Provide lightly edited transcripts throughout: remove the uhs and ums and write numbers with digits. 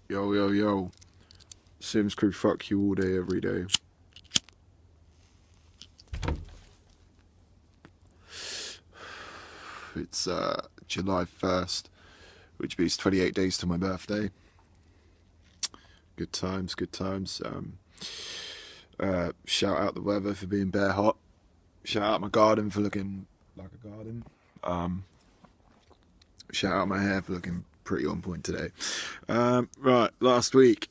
Yo, yo, yo. Sims crew, fuck you all day, every day. It's July 1st, which means 28 days to my birthday. Good times, good times. Shout out the weather for being bare hot. Shout out my garden for looking like a garden. Shout out my hair for looking pretty on point today. Right, last week.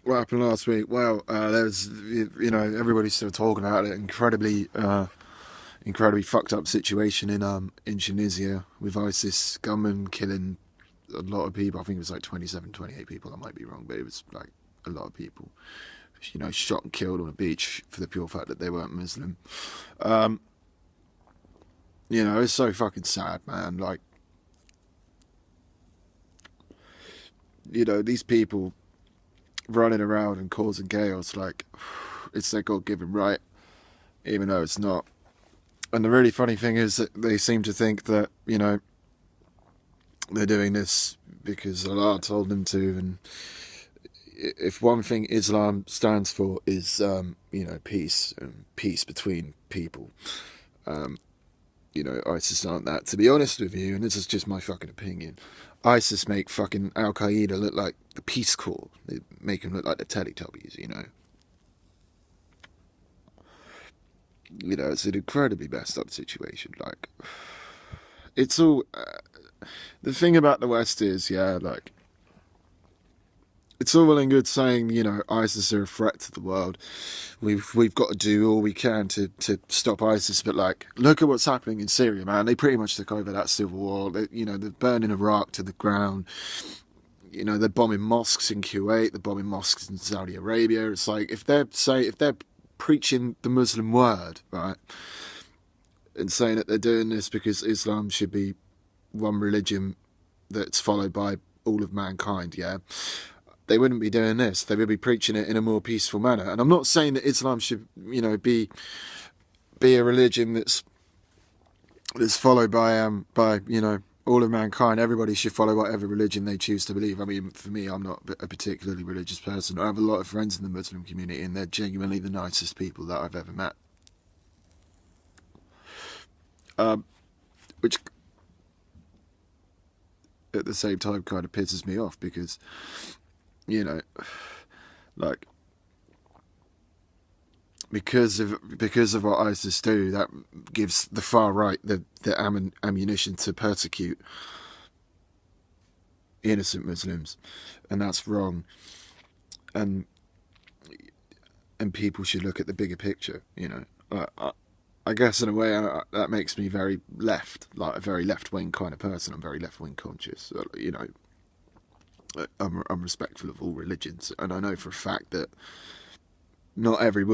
What happened last week? Well, there's, everybody's still talking about it. Incredibly fucked up situation in Tunisia with ISIS gunmen killing a lot of people. I think it was like 27, 28 people. I might be wrong, but it was like a lot of people. Shot and killed on a beach for the pure fact that they weren't Muslim. It's so fucking sad, man. Like, these people running around and causing chaos, like, it's their God-given right, even though it's not. And the really funny thing is that they seem to think that, they're doing this because Allah told them to. And if one thing Islam stands for is, peace and peace between people, ISIS aren't that. To be honest with you, and this is just my fucking opinion, ISIS make fucking Al-Qaeda look like the Peace Corps. They make them look like the Teletubbies, It's an incredibly messed up situation. Like, it's all... the thing about the West is, it's all well and good saying, ISIS are a threat to the world. We've got to do all we can to stop ISIS. But, like, look at what's happening in Syria, man. They pretty much took over that civil war. They're burning Iraq to the ground. They're bombing mosques in Kuwait. They're bombing mosques in Saudi Arabia. It's like, if they're preaching the Muslim word, right, and saying that they're doing this because Islam should be one religion that's followed by all of mankind, they wouldn't be doing this. They would be preaching it in a more peaceful manner. And I'm not saying that Islam should, be a religion that's followed by all of mankind. Everybody should follow whatever religion they choose to believe. I mean, for me, I'm not a particularly religious person. I have a lot of friends in the Muslim community, and they're genuinely the nicest people that I've ever met. Which, at the same time, kind of pisses me off because, like, because of what ISIS do, that gives the far right the ammunition to persecute innocent Muslims, and that's wrong. And people should look at the bigger picture. I guess in a way that makes me very left, like a very left-wing kind of person. I'm very left-wing conscious. I'm respectful of all religions, and I know for a fact that not every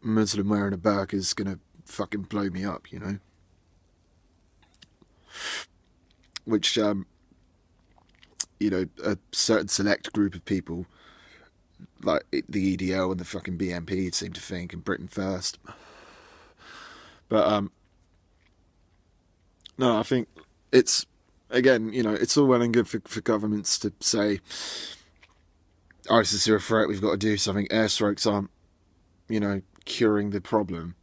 Muslim wearing a burqa is gonna fucking blow me up, Which a certain select group of people, like the EDL and the fucking BNP, seem to think, and Britain First. But no, I think it's, again, it's all well and good for governments to say ISIS are a threat, we've got to do something. Airstrikes aren't, curing the problem.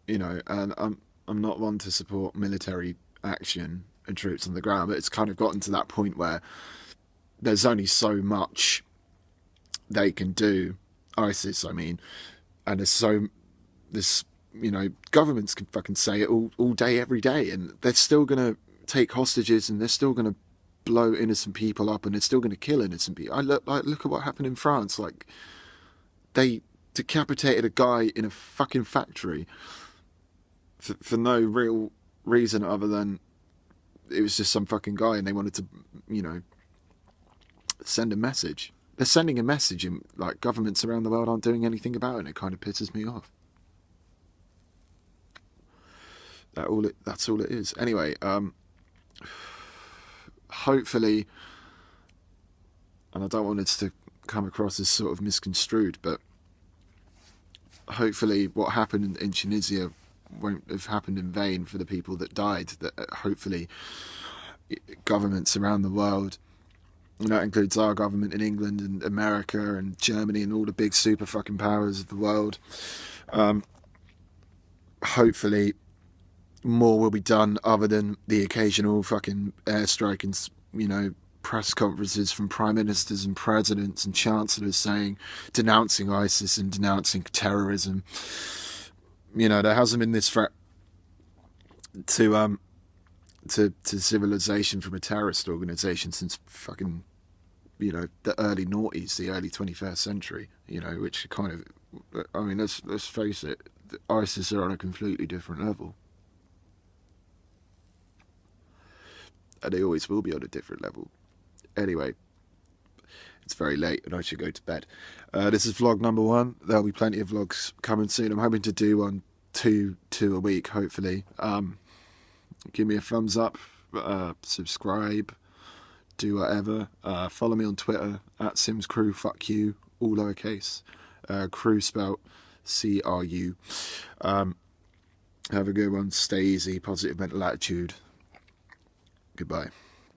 And I'm not one to support military action and troops on the ground, but it's kind of gotten to that point where there's only so much they can do, ISIS, I mean, and governments can fucking say it all day, every day, and they're still going to take hostages, and they're still going to blow innocent people up, and they're still going to kill innocent people. Look at what happened in France. Like, they decapitated a guy in a fucking factory for no real reason other than it was just some fucking guy, and they wanted to, send a message. They're sending a message, and like governments around the world aren't doing anything about it, and it kind of pisses me off. That's all it is. Anyway, hopefully, and I don't want it to come across as sort of misconstrued, but hopefully what happened in Tunisia won't have happened in vain for the people that died. That hopefully governments around the world And that includes our government in England and America and Germany and all the big super fucking powers of the world. Hopefully more will be done other than the occasional fucking airstrike and, you know, press conferences from prime ministers and presidents and chancellors saying, denouncing ISIS and denouncing terrorism. You know, there hasn't been this threat to civilization from a terrorist organisation since fucking, you know, the early noughties, the early 21st century, you know, which kind of, I mean, let's face it, ISIS are on a completely different level. And they always will be on a different level. Anyway, it's very late and I should go to bed. This is vlog number 1. There'll be plenty of vlogs coming soon. I'm hoping to do on two a week, hopefully. Give me a thumbs up, subscribe, do whatever. Follow me on Twitter at SimsCrew, fuck you, all lowercase. Crew spelt CRU. Have a good one. Stay easy. Positive mental attitude. Goodbye.